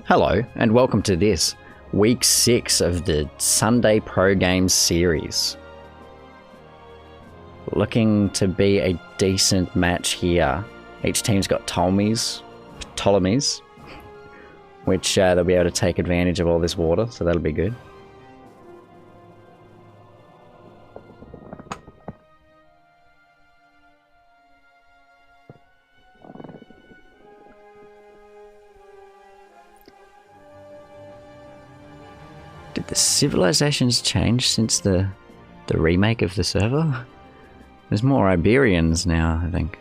Hello, and welcome to this, week 6 of the Sunday Pro Games series. Looking to be a decent match here. Each team's got Ptolemies, which they'll be able to take advantage of all this water, so that'll be good. Did the civilizations change since the remake of the server? There's more Iberians now, I think.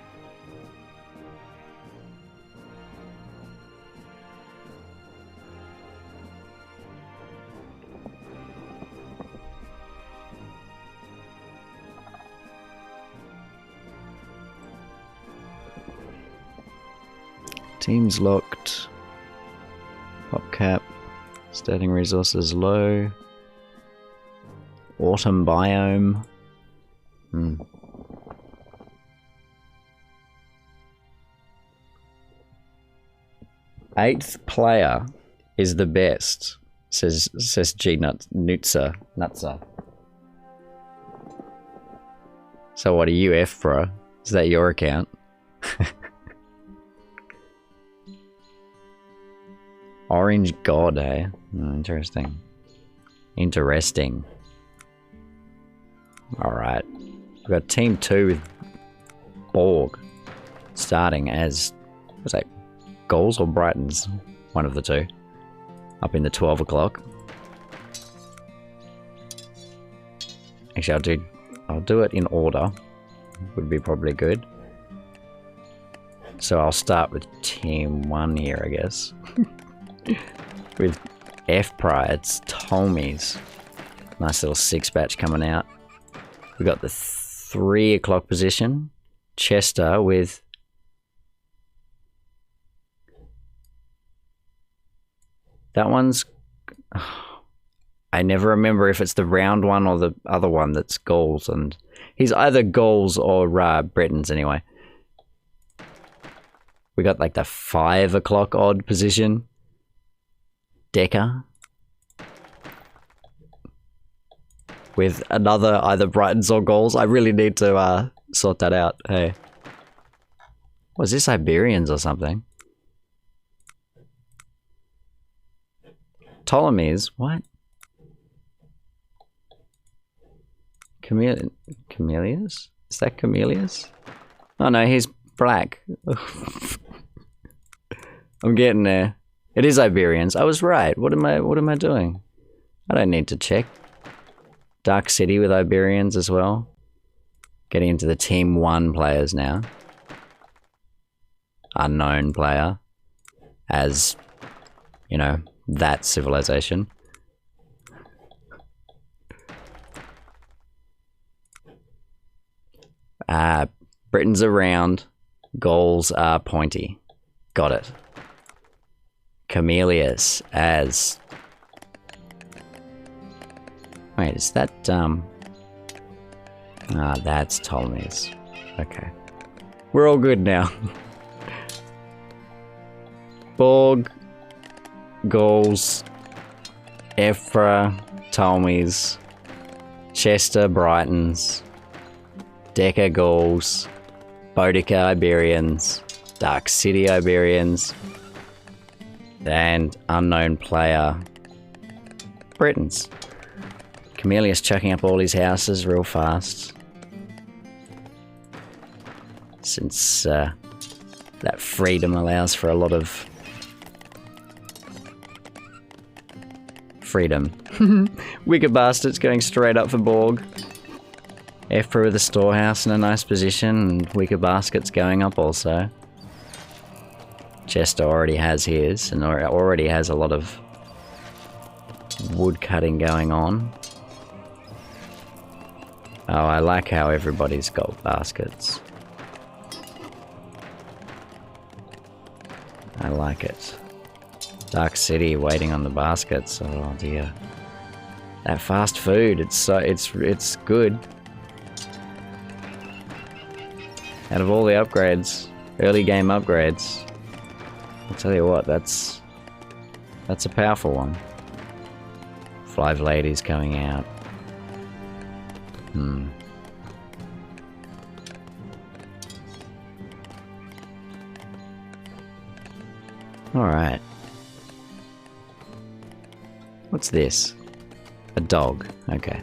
Teams locked. Pop cap. Starting resources low. Autumn biome. 8th player is the best, says G Nutsa. So what are you, F bro? Is that your account? Orange God, eh? Interesting. Alright. We've got team 2 with Borg starting as, was that Goals or Brightons? One of the two. Up in the 12 o'clock. Actually, I'll do it in order. Would be probably good. So I'll start with team 1 here, I guess. With F-Pri, it's Ptolemies. Nice little 6-batch coming out. We got the 3 o'clock position. Chester with... That one's... I never remember if it's the round one or the other one that's Gauls. And he's either Gauls or Britons anyway. We got like the 5 o'clock odd position. Decker. With another either Brightons or Gauls. I really need to sort that out. Hey. Was this Iberians or something? Ptolemies? What? Camellias? Is that Camellias? Oh no, he's black. I'm getting there. It is Iberians. I was right. What am I doing? I don't need to check. Dark City with Iberians as well. Getting into the team 1 players now. Unknown player. As, you know, that civilization. Britons are round. Gauls are pointy. Got it. Camellias as... Wait, is that, that's Ptolemies. Okay. We're all good now. Borg, Gauls, Ephra, Ptolemies, Chester, Brightons, Decker, Gauls, Boudica, Iberians, Dark City, Iberians, and unknown player, Britons. Camellia's chucking up all his houses real fast. Since that freedom allows for a lot of freedom. Wicked Bastards going straight up for Borg. Ephra with the storehouse in a nice position, and Wicked Basket's going up also. Chester already has his, and already has a lot of wood cutting going on. Oh, I like how everybody's got baskets. I like it. Dark City waiting on the baskets. Oh dear. That fast food, it's good. Out of all the upgrades, early game upgrades, I'll tell you what, that's That's a powerful one. 5 ladies coming out. Alright. What's this? A dog. Okay.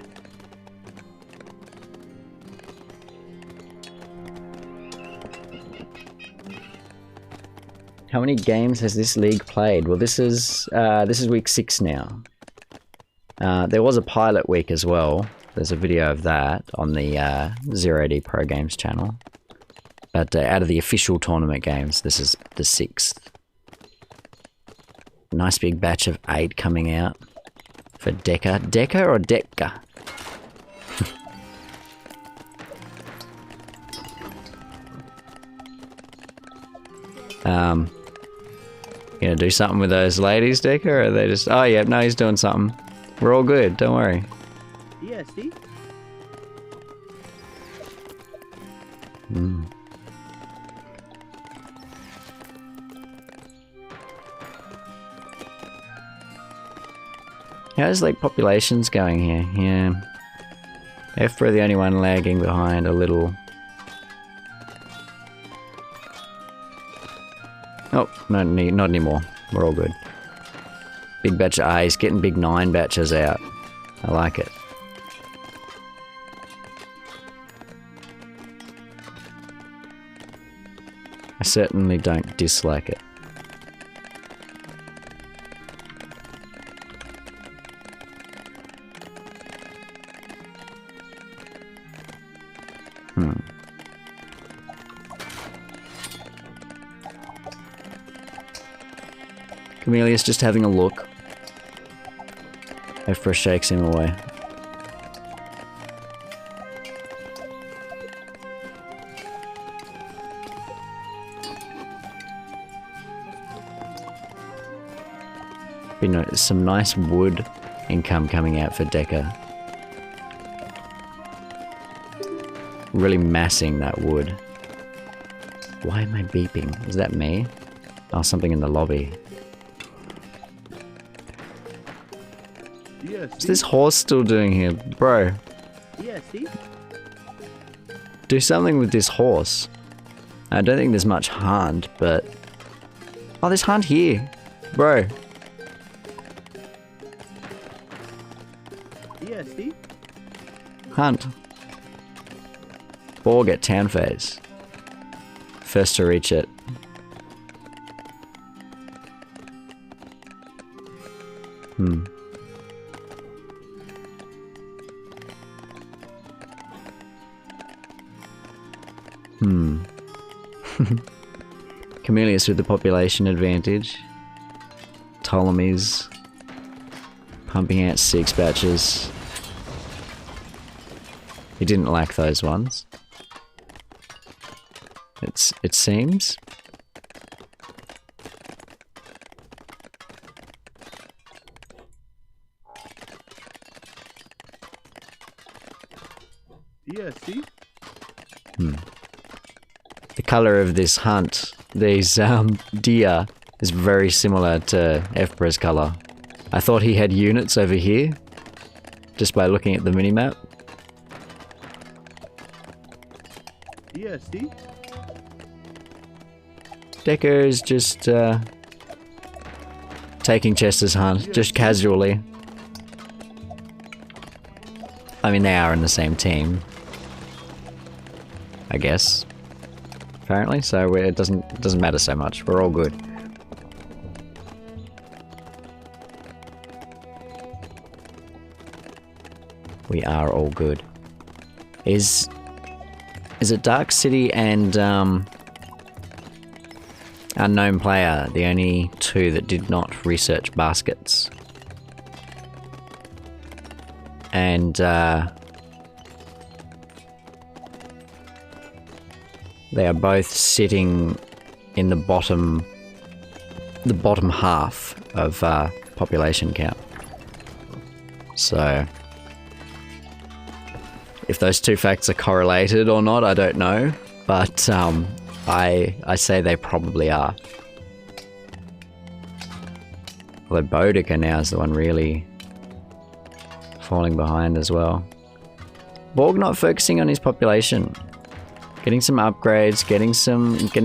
How many games has this league played? Well, this is week 6 now. There was a pilot week as well. There's a video of that on the 0D Pro Games channel. But out of the official tournament games, this is the 6th. Nice big batch of 8 coming out for Deca. Deca or Deca? You gonna do something with those ladies, Deca, or are they just... Oh, yeah, no, he's doing something. We're all good, don't worry. Yeah, see? How's, like, populations going here? Yeah. F-Pro the only one lagging behind a little. Oh, no, not anymore. We're all good. Big batch of A's, getting big 9 batches out. I like it. I certainly don't dislike it. Chameleon's just having a look. Efra shakes him away. Been some nice wood income coming out for Deca. Really massing that wood. Why am I beeping? Is that me? Oh, something in the lobby. What's this horse still doing here? Bro. Yeah, see? Do something with this horse. I don't think there's much hunt, but... Oh, there's hunt here. Bro. Yeah, see? Hunt. Borg at town phase. First to reach it. Chameleus with the population advantage. Ptolemy's pumping out 6 batches. He didn't lack those ones. It seems. Yeah, see? The color of this hunt, these deer, is very similar to Efbra's color. I thought he had units over here, just by looking at the minimap. Yeah, see? Decker is just taking Chester's hunt, just casually. I mean, they are in the same team, I guess. Apparently, so it doesn't matter so much. We're all good. We are all good. Is it Dark City and Unknown Player the only 2 that did not research baskets? And they are both sitting in the bottom half of population count. So if those 2 facts are correlated or not, I don't know, but I say they probably are. Although Boudica now is the one really falling behind as well. Borg not focusing on his population. Getting some upgrades, getting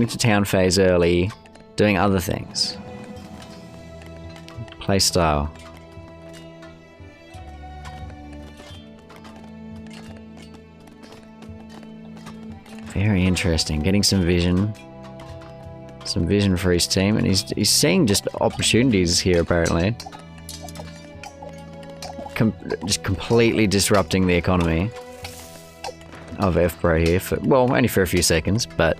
to town phase early, doing other things. Playstyle. Very interesting. Getting some vision. Some vision for his team, and he's seeing just opportunities here apparently. Just completely disrupting the economy of F-Pro here for, well, only for a few seconds, but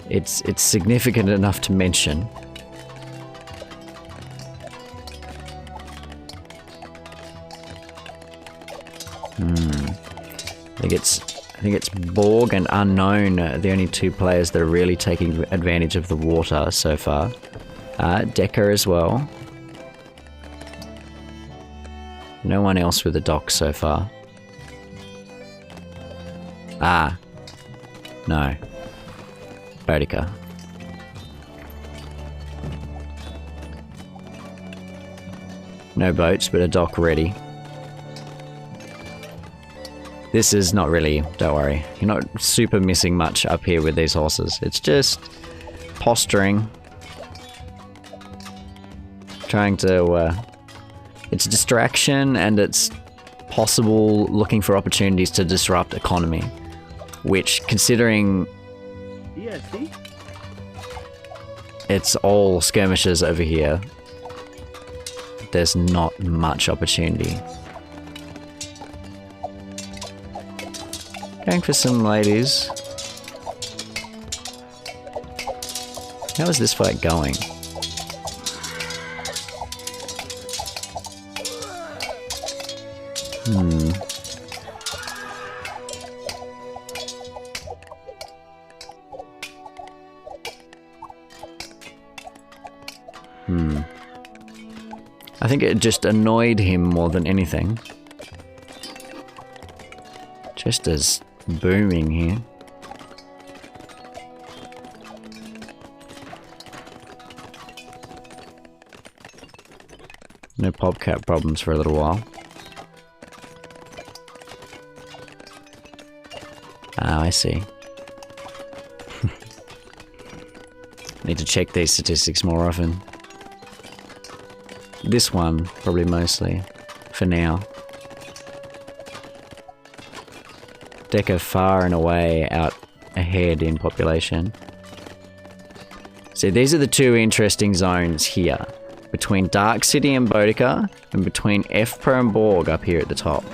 it's significant enough to mention. I think it's Borg and Unknown, the only two players that are really taking advantage of the water so far. Decker as well. No one else with a dock so far. No. Boudica. No boats, but a dock ready. This is not really, don't worry, you're not super missing much up here with these horses. It's just posturing. Trying to, it's a distraction, and it's possible looking for opportunities to disrupt economy. Which, considering it's all skirmishes over here, there's not much opportunity. Going for some ladies. How is this fight going? I think it just annoyed him more than anything. Just as booming here. No PopCap problems for a little while. Ah, I see. Need to check these statistics more often. This one, probably mostly, for now. Decker far and away out ahead in population. So these are the two interesting zones here. Between Dark City and Boudica, and between F-Pro and Borg up here at the top.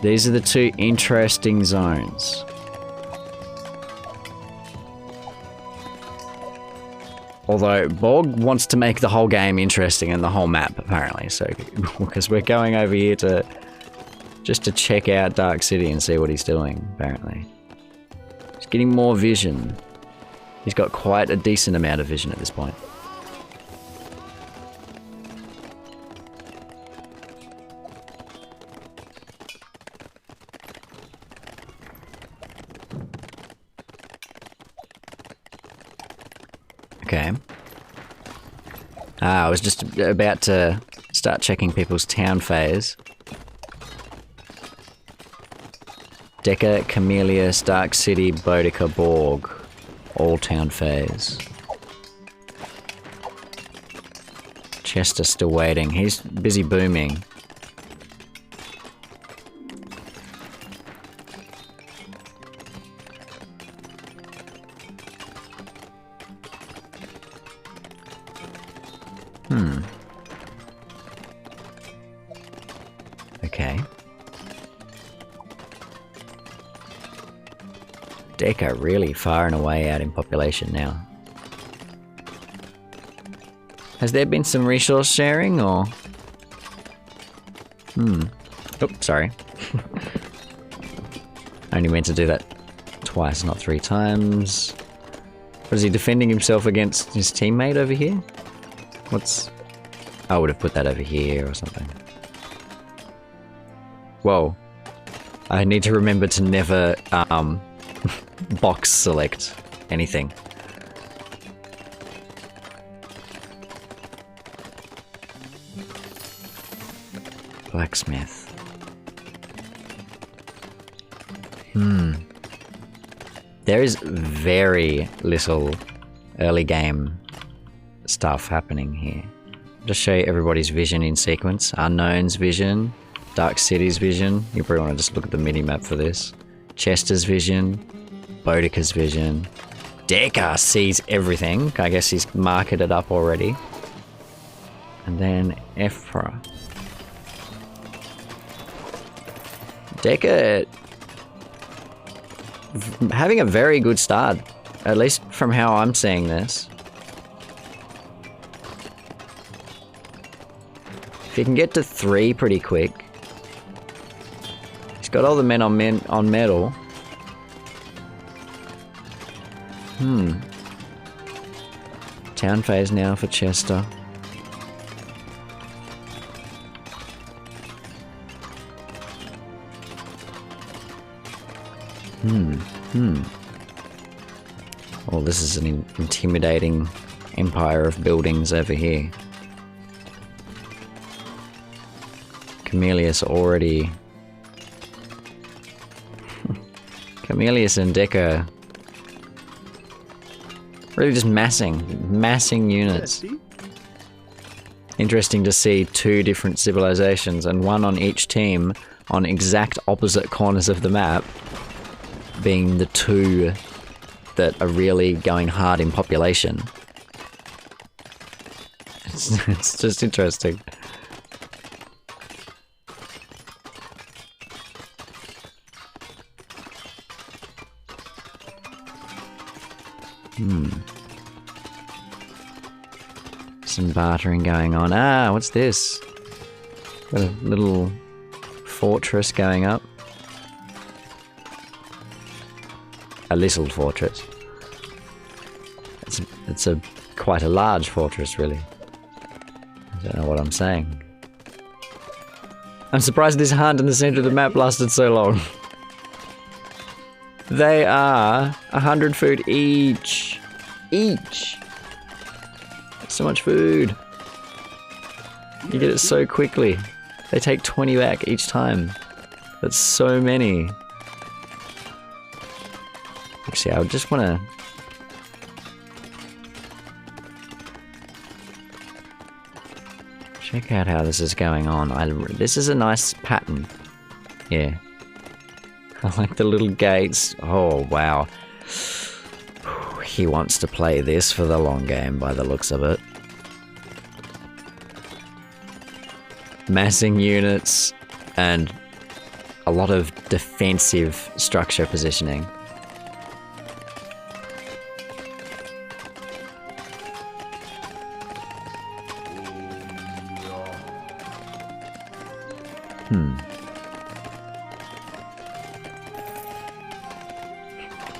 These are the two interesting zones. Although Borg wants to make the whole game interesting and the whole map, apparently. So, because we're going over here to just to check out Dark City and see what he's doing, apparently. He's getting more vision. He's got quite a decent amount of vision at this point. Okay. I was just about to start checking people's town phase. Decker, Camelius, Dark City, Boudica, Borg. All town phase. Chester still waiting. He's busy booming. Okay. Decker really far and away out in population now. Has there been some resource sharing, or? Oops, sorry. I only meant to do that twice, not 3 times. What is he defending himself against his teammate over here? What's... I would have put that over here or something. Whoa. I need to remember to never box select anything. Blacksmith. There is very little early game stuff happening here. Just show you everybody's vision in sequence. Unknown's vision, Dark City's vision. You probably want to just look at the mini-map for this. Chester's vision, Boudica's vision. Decker sees everything. I guess he's marked it up already. And then Ephra. Decker having a very good start, at least from how I'm seeing this. If you can get to 3 pretty quick. He's got all the men on metal. Town phase now for Chester. Oh, this is an intimidating empire of buildings over here. Camelius already... Camelius and Decker... really just massing units. Interesting to see 2 different civilizations and one on each team on exact opposite corners of the map being the 2 that are really going hard in population. It's just interesting. Some bartering going on. Ah, what's this? Got a little fortress going up. A little fortress. It's a quite a large fortress, really. I don't know what I'm saying. I'm surprised this hunt in the center of the map lasted so long. They are 100 food each. So much food. You get it so quickly. They take 20 back each time. That's so many. Actually, I just want to... check out how this is going on. This is a nice pattern. Yeah. I like the little gates. Oh, wow. He wants to play this for the long game by the looks of it. Massing units and a lot of defensive structure positioning.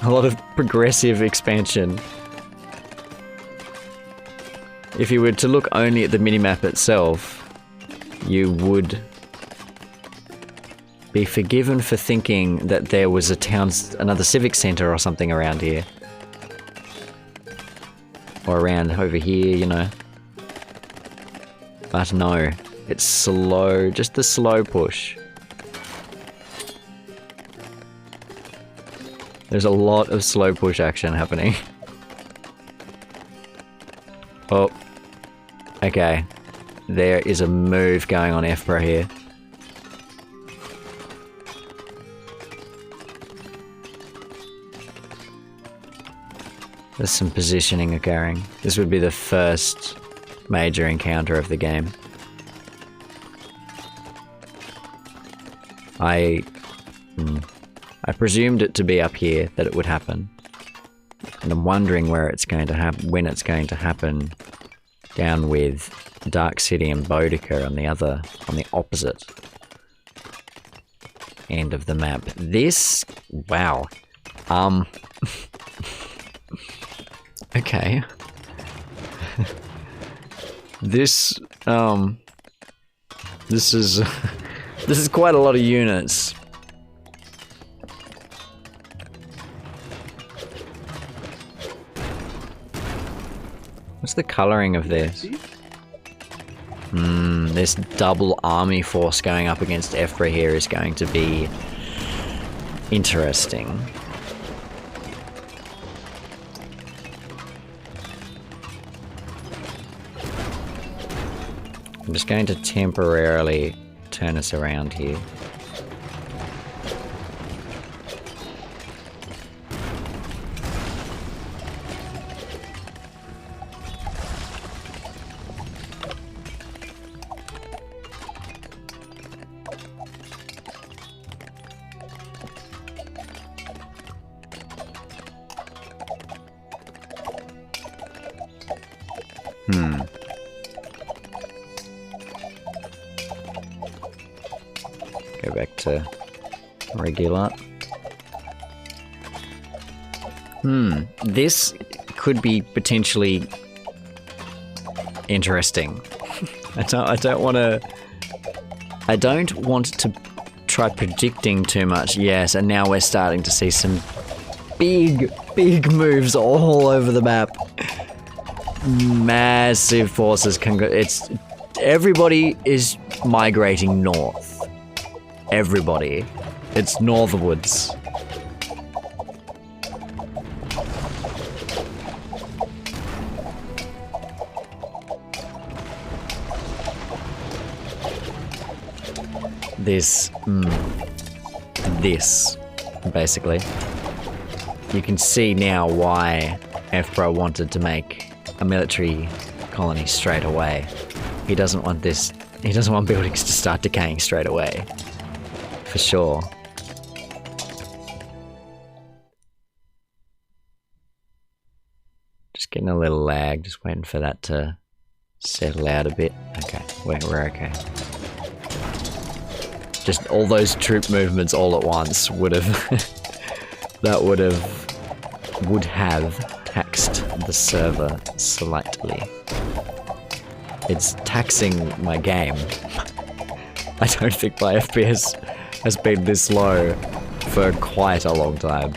A lot of progressive expansion. If you were to look only at the minimap itself, you would be forgiven for thinking that there was another civic center or something around here. Or around over here, you know. But no, it's slow, just the slow push. There's a lot of slow push action happening. Oh. Okay. There is a move going on F-Pro here. There's some positioning occurring. This would be the first major encounter of the game. I presumed it to be up here that it would happen, and I'm wondering where it's going to happen, when it's going to happen, down with Dark City and Boudica on the opposite end of the map. This, wow, okay, this is this is quite a lot of units. What's the colouring of this? ESC? This double army force going up against Efra here is going to be interesting. I'm just going to temporarily turn us around here. Go back to regular. This could be potentially interesting. I don't want to try predicting too much. Yes, and now we're starting to see some big moves all over the map. Massive forces everybody is migrating north. Everybody. It's northwards. This, basically. You can see now why FPRO wanted to make a military colony straight away. He doesn't want buildings to start decaying straight away. For sure. Just getting a little lag, just waiting for that to settle out a bit. Okay, we're okay. Just all those troop movements all at once would have would have taxed the server slightly. It's taxing my game. I don't think my FPS has been this low for quite a long time.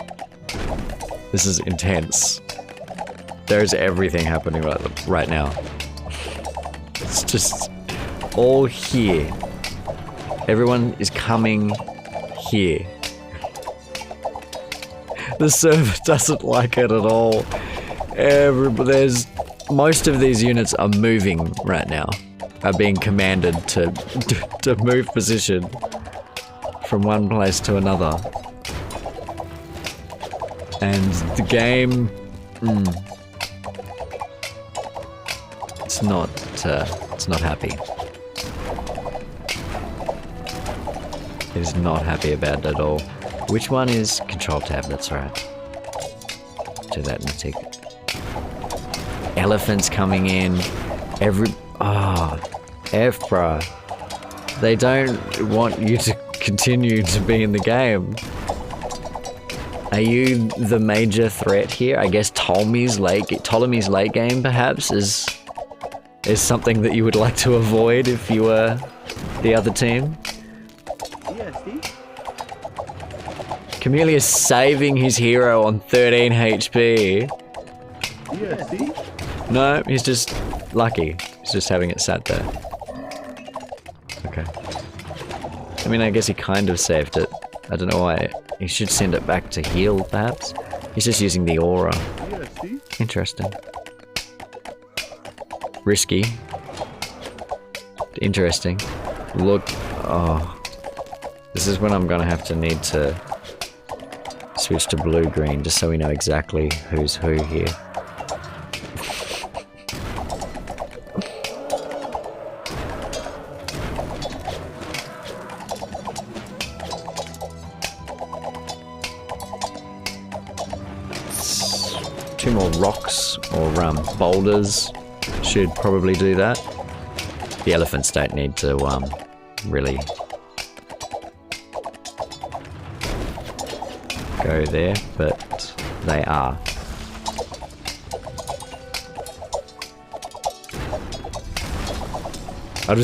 This is intense. There's everything happening right now. It's just all here. Everyone is coming here. The server doesn't like it at all. Most of these units are moving right now. Are being commanded to move position from one place to another. And the game, it's not happy. It is not happy about it at all. Which one is Control Tab? That's right. Do that in a tick. Elephants coming in. Efra. They don't want you to continue to be in the game. Are you the major threat here? I guess Ptolemy's late game perhaps is something that you would like to avoid if you were the other team. Chameleon's saving his hero on 13 HP. No, he's just lucky. He's just having it sat there. Okay. I mean, I guess he kind of saved it. I don't know why. He should send it back to heal, perhaps? He's just using the aura. Interesting. Risky. Interesting. Look. Oh. This is when I'm gonna have to need to switch to blue-green, just so we know exactly who's who here. Two more rocks or boulders should probably do that. The elephants don't need to really go there, but they are. I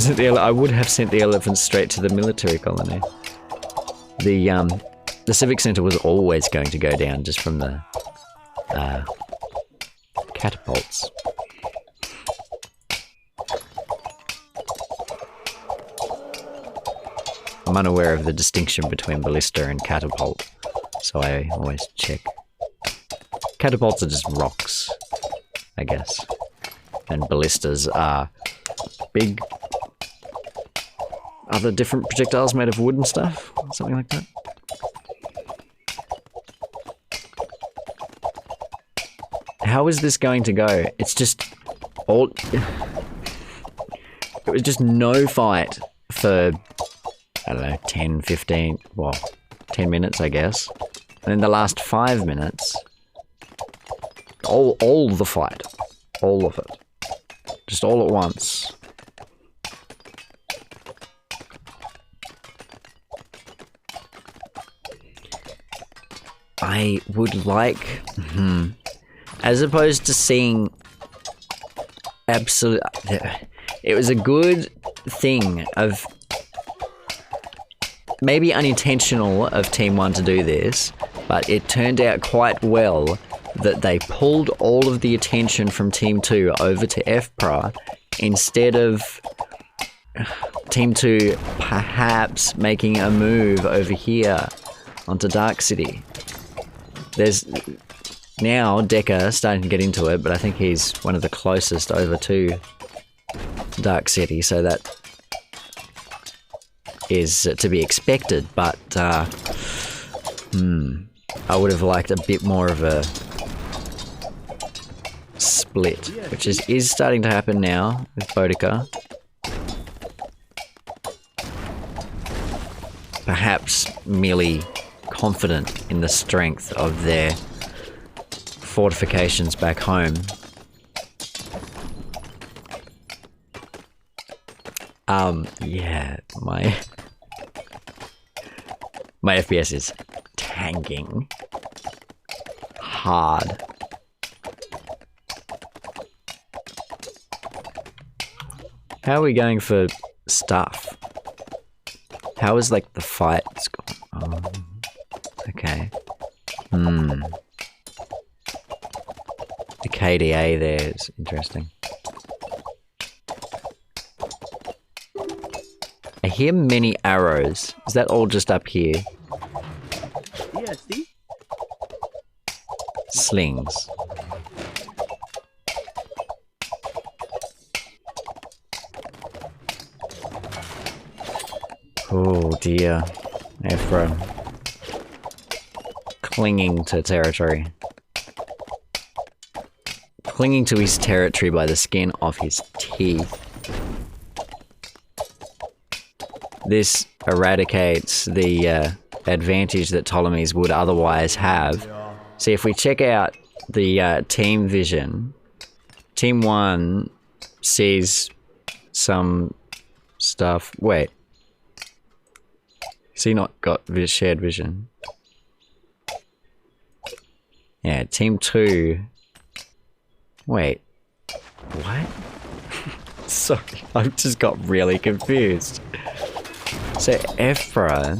would have sent the elephants straight to the military colony. The civic center was always going to go down just from the catapults. I'm unaware of the distinction between ballista and catapult, so I always check. Catapults are just rocks, I guess. And ballistas are big other different projectiles made of wood and stuff, something like that. How is this going to go? It's just all... It was just no fight for, I don't know, 10, 15, well, 10 minutes, I guess. And in the last 5 minutes, all the fight, all of it, just all at once. I would like, as opposed to seeing absolute, it was a good thing of, maybe unintentional of Team 1 to do this, but it turned out quite well that they pulled all of the attention from Team 2 over to FPRA instead of Team 2 perhaps making a move over here onto Dark City. There's now Decker starting to get into it, but I think he's one of the closest over to Dark City, so that is to be expected, but I would have liked a bit more of a split, which is starting to happen now with Boudica. Perhaps merely confident in the strength of their fortifications back home. Yeah, my FPS is tanking hard. How are we going for stuff? How is like the fights going? Oh, okay. The KDA there is interesting. I hear many arrows. Is that all just up here? Yeah, see? Slings. Oh dear. Afro. Clinging to territory. Clinging to his territory by the skin of his teeth. This eradicates the advantage that Ptolemies would otherwise have. See, if we check out the team vision, Team 1 sees some stuff. Wait. Has he not got shared vision? Yeah, Team 2... Wait. What? Sorry, I've just got really confused. So, Ephra...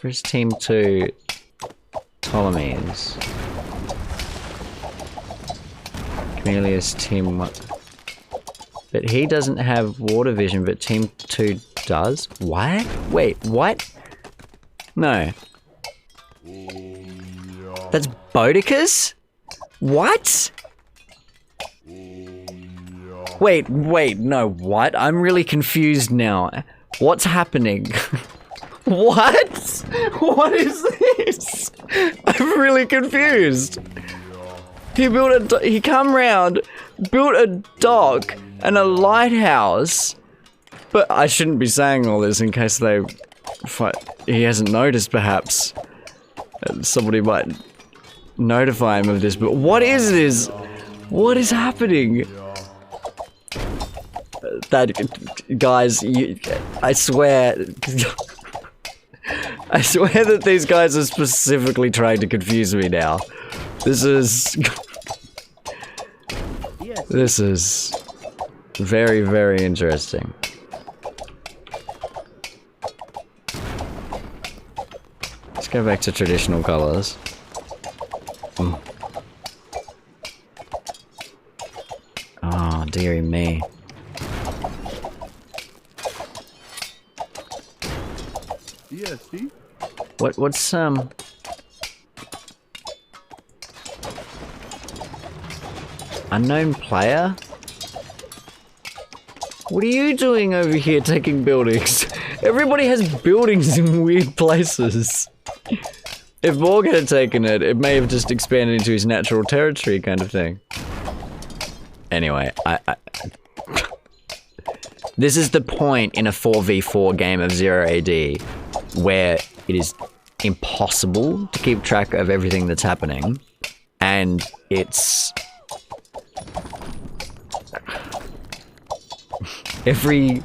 Where's Team 2 Ptolemies? Cornelius, Team 1... But he doesn't have water vision, but Team 2 does? What? Wait, what? No. That's Boudica's? What? Wait, no, what? I'm really confused now. What's happening? What? What is this? I'm really confused. He come round, built a dock and a lighthouse, but I shouldn't be saying all this in case he hasn't noticed, perhaps. Somebody might notify him of this, but what is this? What is happening? Guys, I swear... I swear that these guys are specifically trying to confuse me now. This is... This is very, very interesting. Let's go back to traditional colors. Oh, dearie me. Yeah, see? What's unknown player? What are you doing over here taking buildings? Everybody has buildings in weird places. If Borg had taken it, it may have just expanded into his natural territory kind of thing. Anyway, this is the point in a 4v4 game of 0 AD where it is impossible to keep track of everything that's happening, and it's... Every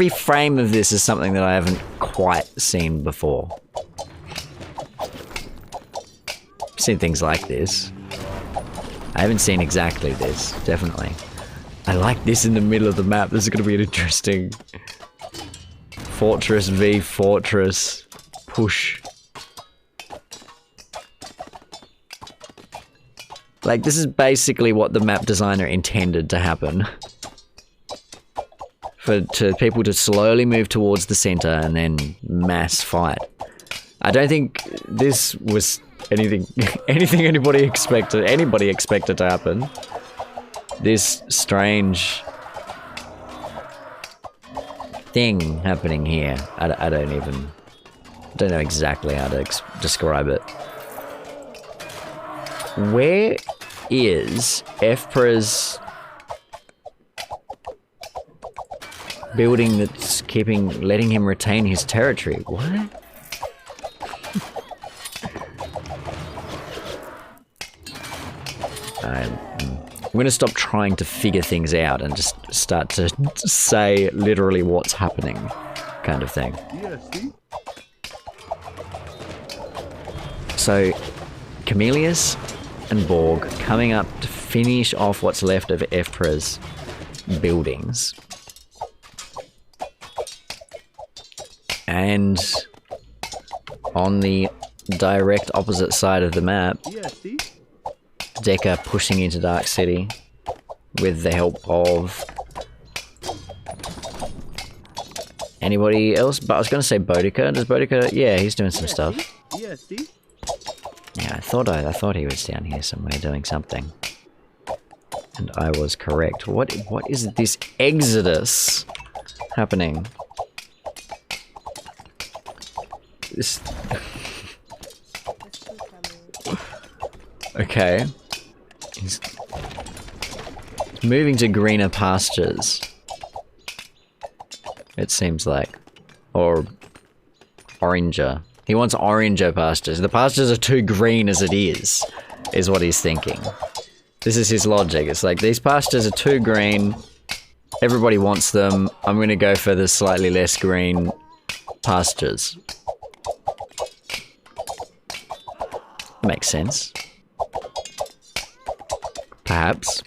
frame of this is something that I haven't quite seen before. I've seen things like this. I haven't seen exactly this, definitely. I like this in the middle of the map. This is going to be an interesting Fortress v Fortress push. Like, this is basically what the map designer intended to happen. For people to slowly move towards the center and then mass fight. I don't think this was anything anybody expected to happen. This strange thing happening here. I don't know exactly how to describe it. Where is Efpra's building that's letting him retain his territory? What? I'm gonna stop trying to figure things out and just start to say literally what's happening, kind of thing. Yeah, see? So, Chameleus and Borg coming up to finish off what's left of Efpra's buildings. And on the direct opposite side of the map, Yeah, see? Decker pushing into Dark City with the help of anybody else. But I was going to say Boudica. Does Boudica? Yeah, he's doing some stuff. Yeah, see? Yeah, I thought he was down here somewhere doing something, and I was correct. What is this exodus happening? This. Okay. He's moving to greener pastures. It seems like. Or oranger. He wants oranger pastures. The pastures are too green as it is what he's thinking. This is his logic. It's like, these pastures are too green. Everybody wants them. I'm gonna go for the slightly less green pastures. Makes sense. Perhaps.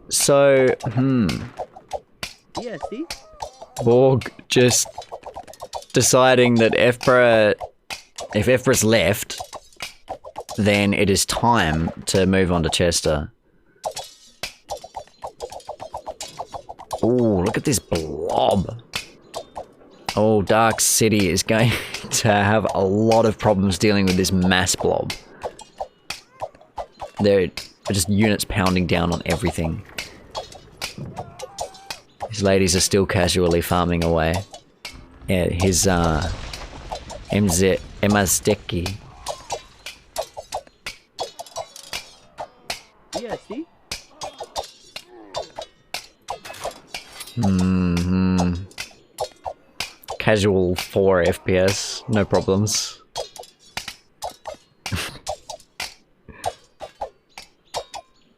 So, Yeah, see? Borg just deciding that if Efra's left, then it is time to move on to Chester. Ooh, look at this blob. Oh, Dark City is going to have a lot of problems dealing with this mass blob. There are just units pounding down on everything. His ladies are still casually farming away. Yeah, his Emazteki. Yeah, see? Casual 4 FPS, no problems.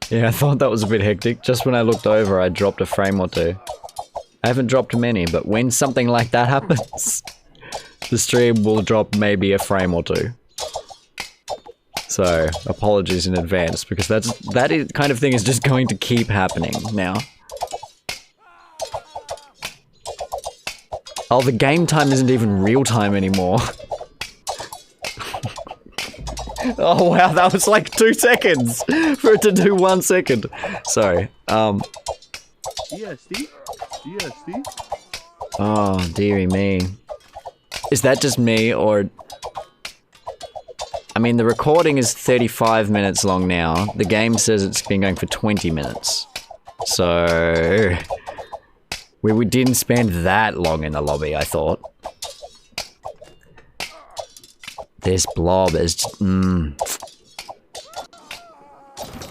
Yeah, I thought that was a bit hectic. Just when I looked over, I dropped a frame or two. I haven't dropped many, but when something like that happens, the stream will drop maybe a frame or two. So, apologies in advance, because that kind of thing is just going to keep happening now. Oh, the game time isn't even real time anymore. Oh wow, that was like 2 seconds for it to do 1 second. Sorry. ESD? ESD? Oh, dearie me. Is that just me, or... I mean, the recording is 35 minutes long now. The game says it's been going for 20 minutes. So... We didn't spend that long in the lobby, I thought. This blob is...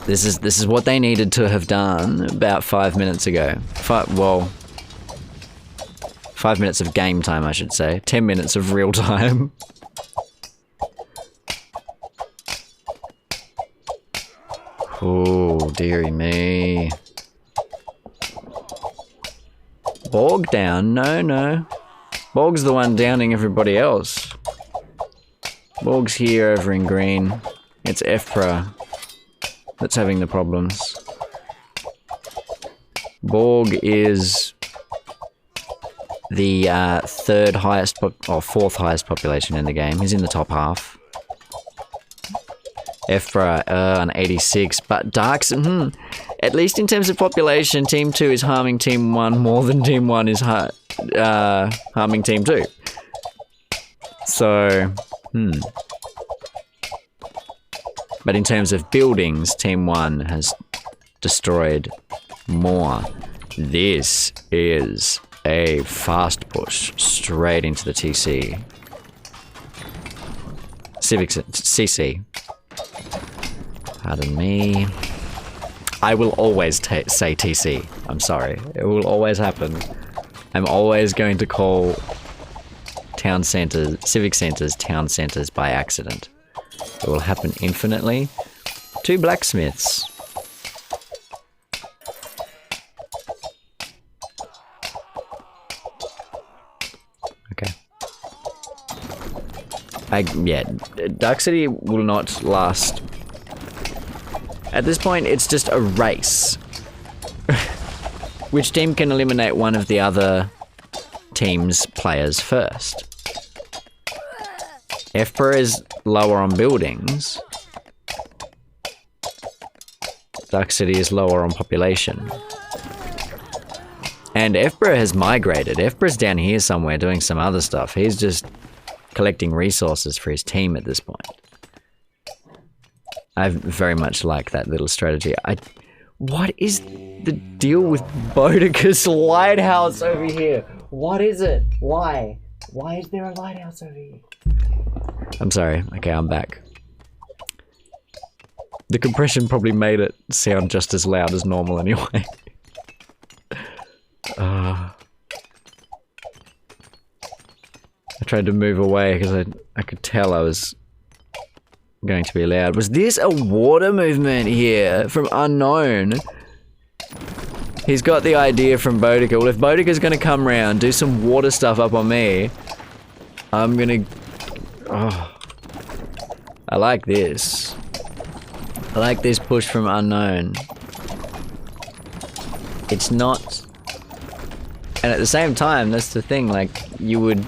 This is what they needed to have done about 5 minutes ago. 5 minutes of game time, I should say. 10 minutes of real time. Oh, dearie me. Borg down? No. Borg's the one downing everybody else. Borg's here over in green. It's Efra that's having the problems. Borg is the third highest, or fourth highest population in the game. He's in the top half. Efra, an 86, but Darks, at least in terms of population, Team 2 is harming Team 1 more than Team 1 is harming Team 2. So, But in terms of buildings, Team 1 has destroyed more. This is a fast push straight into the TC. CC. Pardon me. I will always say TC. I'm sorry. It will always happen. I'm always going to call town centers, civic centers, town centers by accident. It will happen infinitely. 2 blacksmiths. Okay. Yeah, Dark City will not last. At this point, it's just a race. Which team can eliminate one of the other team's players first? Efra is lower on buildings. Dark City is lower on population. And Efra has migrated. Efra's down here somewhere doing some other stuff. He's just collecting resources for his team at this point. I very much like that little strategy. What is the deal with Boudica's lighthouse over here? What is it? Why? Why is there a lighthouse over here? I'm sorry. Okay, I'm back. The compression probably made it sound just as loud as normal anyway. I tried to move away because I could tell I was going to be loud. Was this a water movement here from Unknown? He's got the idea from Boudica. Well, if Boudica's gonna come round, do some water stuff up on me, I'm gonna... Oh. I like this. I like this push from Unknown. It's not... And at the same time, that's the thing, like, you would...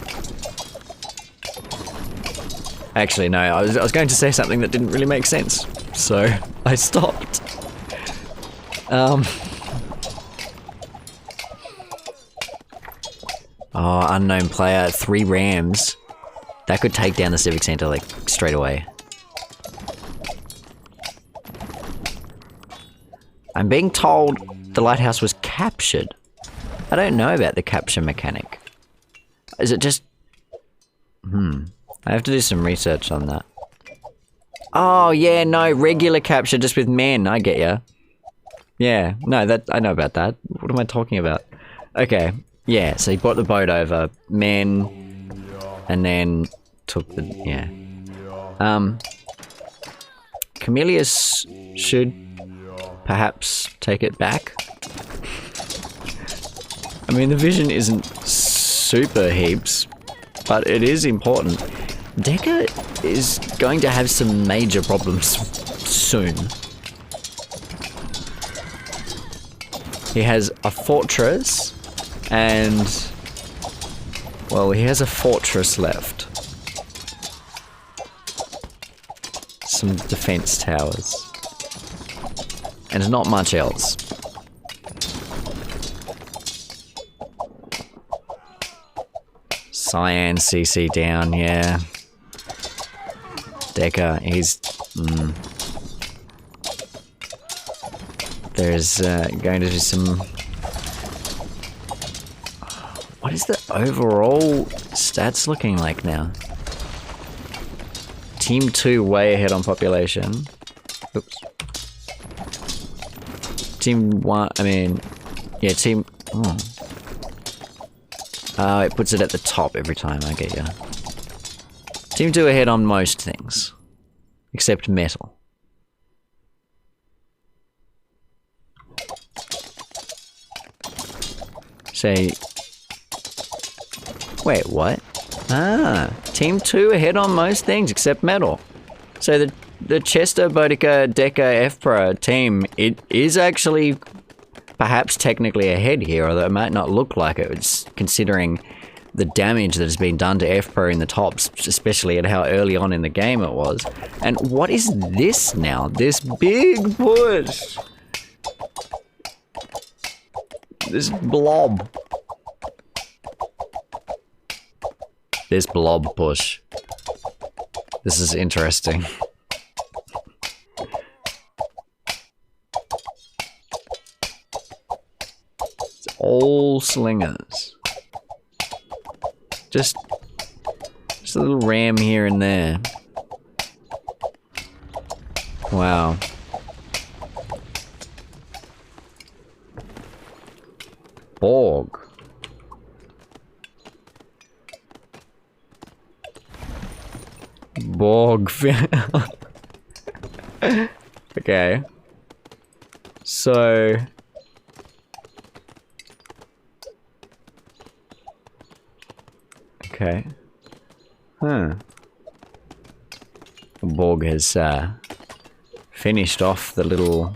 Actually, no, I was going to say something that didn't really make sense, so I stopped. Oh, Unknown player, 3 rams. That could take down the Civic Center, like, straight away. I'm being told the lighthouse was captured. I don't know about the capture mechanic. Is it just... I have to do some research on that. Oh, yeah, no, regular capture just with men, I get ya. Yeah, no, that I know about that. What am I talking about? Okay, yeah, so he brought the boat over, men, and then took the, yeah. Camillus should perhaps take it back. I mean, the vision isn't super heaps, but it is important. Deca is going to have some major problems soon. He has a fortress, and... well, he has a fortress left. some defense towers. And there's not much else. Cyan CC down, yeah. Deca, he's... There's going to be some... What is the overall stats looking like now? Team 2 way ahead on population. Oops. Team 1, I mean... Yeah, team... Oh, it puts it at the top every time, I get ya. Team 2 ahead on most things. Except metal. Say... Wait, what? Ah, Team 2 ahead on most things except metal. So the Chester, Boudica, Deca, F-Pro team, it is actually perhaps technically ahead here, although it might not look like it. It's considering the damage that has been done to F-Pro in the tops, especially at how early on in the game it was. And what is this now? This big push! This blob. This blob push. This is interesting. It's all slingers. Just a little ram here and there. Wow. Borg. Borg. Okay. So... Okay. Huh. Borg has finished off the little...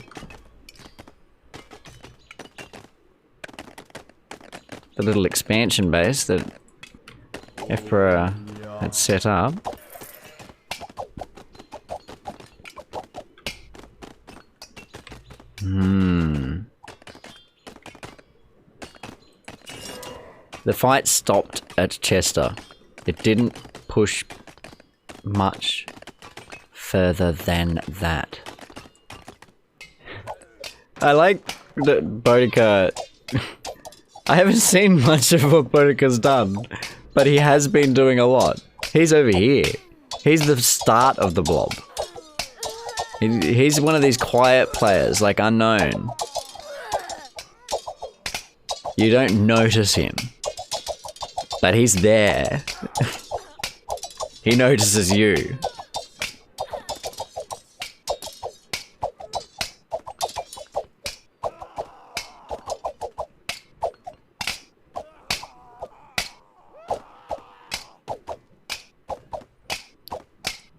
the little expansion base that F-Pro had set up. The fight stopped at Chester. It didn't push much further than that. I like that Boudica... I haven't seen much of what Boudica's done, but he has been doing a lot. He's over here. He's the start of the blob. He's one of these quiet players, like unknown. You don't notice him. But he's there. He notices you.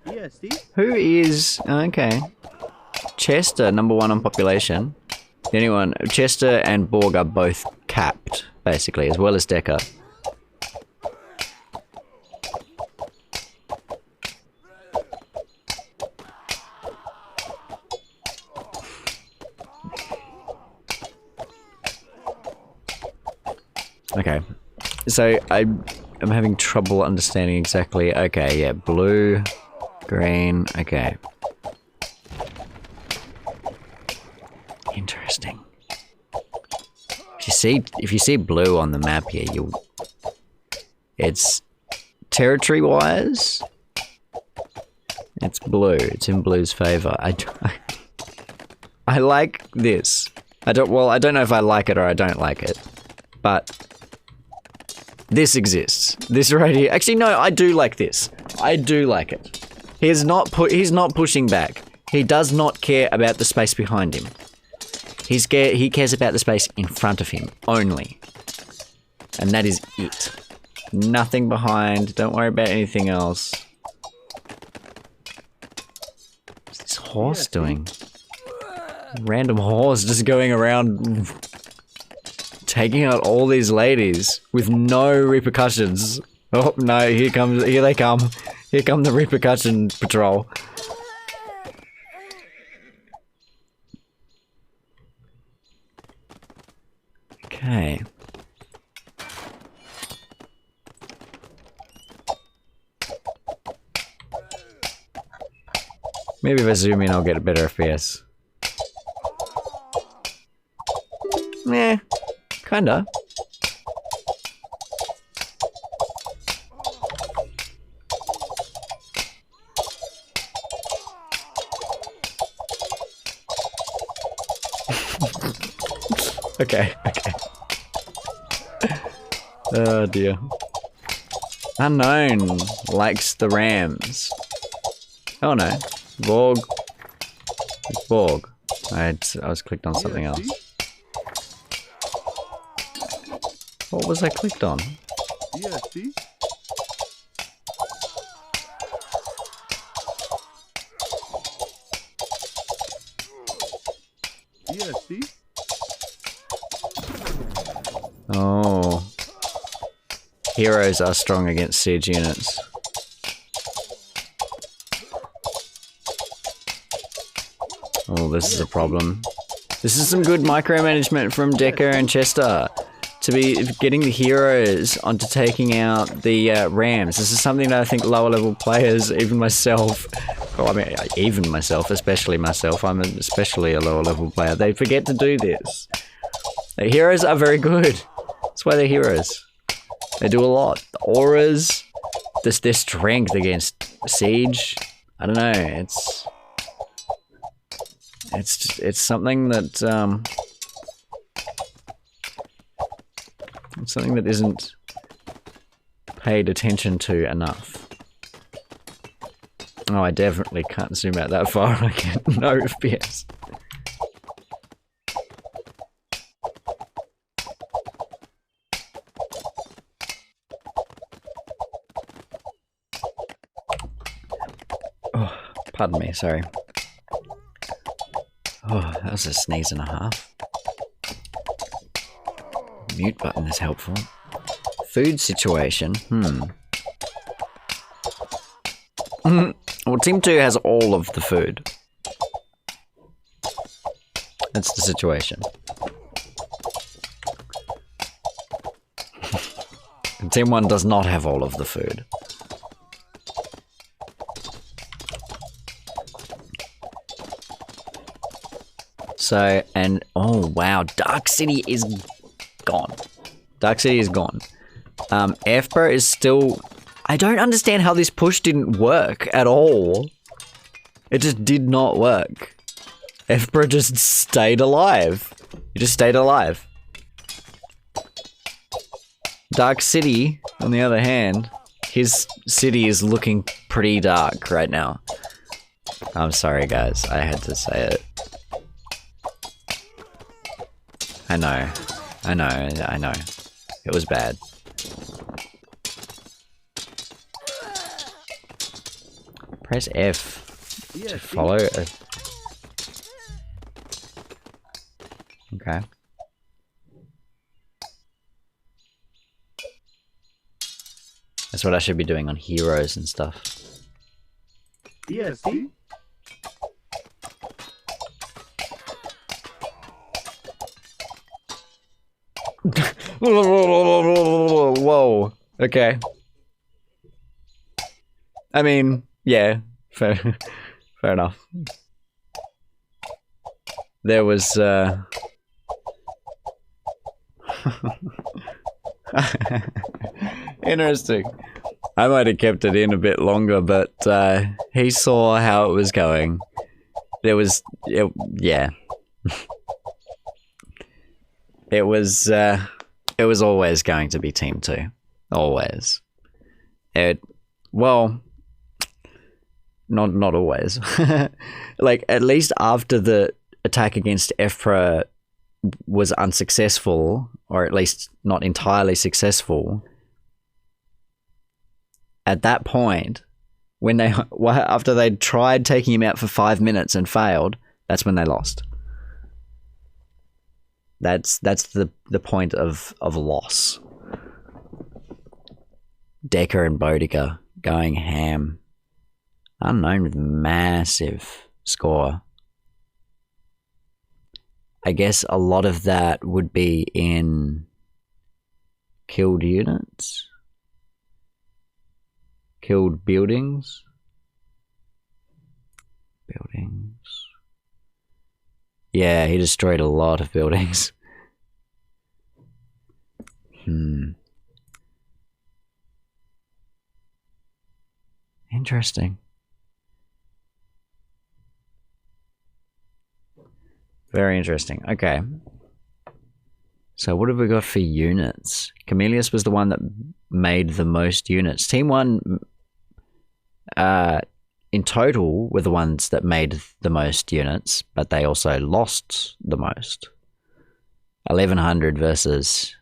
Yeah, Steve? Who is... Okay. Chester, #1 on population. The only one... Chester and Borg are both capped, basically, as well as Deca. Okay, so I'm having trouble understanding exactly. Okay, yeah, blue, green. Okay, interesting. If you see blue on the map here, it's territory-wise. It's blue. It's in blue's favor. I like this. I don't know if I like it or I don't like it, but. This exists. This right here. Actually, no, I do like this. I do like it. He's not pushing back. He does not care about the space behind him. He cares about the space in front of him only. And that is it. Nothing behind. Don't worry about anything else. What's this horse doing? Random horse just going around taking out all these ladies with no repercussions. Oh no, here they come. Here come the repercussion patrol. Okay. Maybe if I zoom in, I'll get a better FPS. Meh. Kinda. Okay, okay. Oh dear. Unknown likes the Rams. Oh no. Borg. It's Borg. I was clicked on something else. What was I clicked on? Yeah, see? Yeah, see? Oh. Heroes are strong against siege units. Oh, this is a problem. This is some good micromanagement from Decker and Chester. To be getting the heroes onto taking out the Rams. This is something that I think lower level players, even myself, well, I mean, even myself, especially myself, I'm especially a lower level player, they forget to do this. The heroes are very good. That's why they're heroes. They do a lot. The auras, their strength against siege. I don't know. It's something that it's something that isn't paid attention to enough. Oh, I definitely can't zoom out that far. I get no FPS. Oh, pardon me, sorry. Oh, that was a sneeze and a half. Mute button is helpful. Food situation, Well, Team 2 has all of the food. That's the situation. And Team 1 does not have all of the food. So, and oh wow, Dark City is gone. Dark City is gone. FPro is still... I don't understand how this push didn't work at all. It just did not work. FPro just stayed alive. He just stayed alive. Dark City, on the other hand, his city is looking pretty dark right now. I'm sorry guys, I had to say it. I know. It was bad. Press F to follow a... Okay. That's what I should be doing on heroes and stuff. Yeah, see? Whoa. Okay. I mean, yeah, fair enough. There was, interesting. I might have kept it in a bit longer, but, he saw how it was going. There was, yeah. It was always going to be Team 2. Always. Well, not always. Like, at least after the attack against FPro was unsuccessful, or at least not entirely successful, at that point, when after they'd tried taking him out for 5 minutes and failed, that's when they lost. That's the point of loss. Decker and Bodiger going ham. Unknown with massive score. I guess a lot of that would be in killed units, killed buildings. Yeah, he destroyed a lot of buildings. Interesting. Very interesting. Okay. So what have we got for units? Camelius was the one that made the most units. Team 1 in total were the ones that made the most units, but they also lost the most. 1100 versus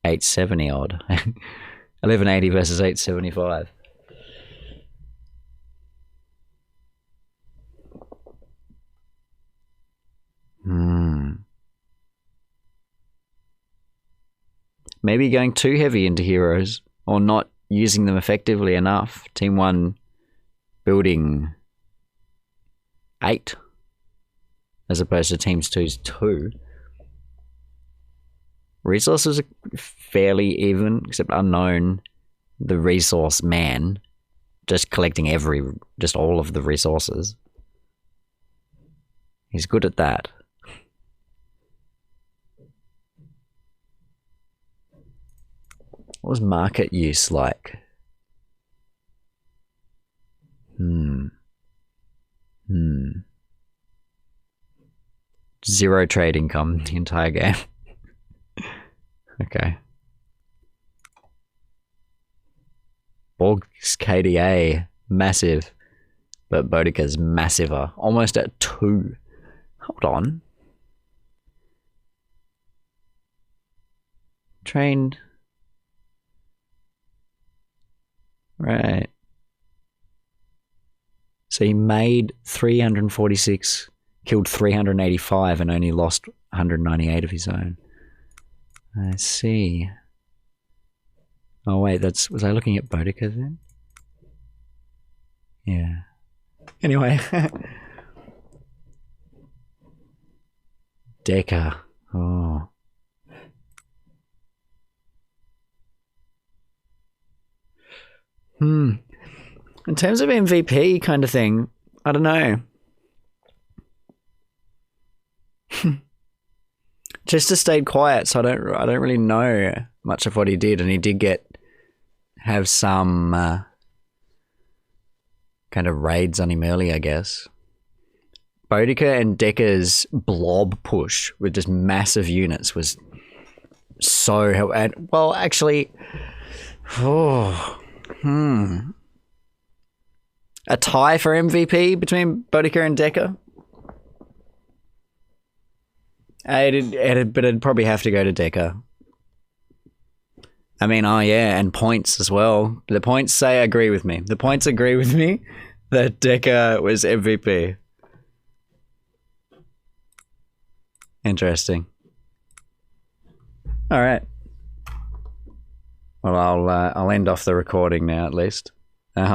870 odd. 1180 versus 875. Maybe going too heavy into heroes or not using them effectively enough. Team 1 building 8 as opposed to Team 2's 2. Resources are fairly even, except Unknown, the resource man, just collecting just all of the resources. He's good at that. What was market use like? Zero trade income the entire game. Okay. Borg's KDA, massive. But Boudica's massiver. Almost at 2. Hold on. Trained. Right. So he made 346, killed 385, and only lost 198 of his own. I see. Oh wait, was I looking at Boudica then? Yeah. Anyway. Deca. Oh. In terms of MVP kind of thing, I don't know. Chester stayed quiet, so I don't really know much of what he did, and he did have some kind of raids on him early, I guess. Boudica and Deca's blob push with just massive units was so helpful. And well, actually, a tie for MVP between Boudica and Deca. But it'd probably have to go to Deca. I mean, oh yeah, and points as well. The points agree with me. The points agree with me that Deca was MVP. Interesting. All right. Well, I'll end off the recording now at least. I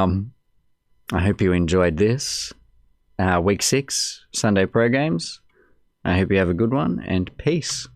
hope you enjoyed this. Week 6, Sunday Pro Games. I hope you have a good one, and peace.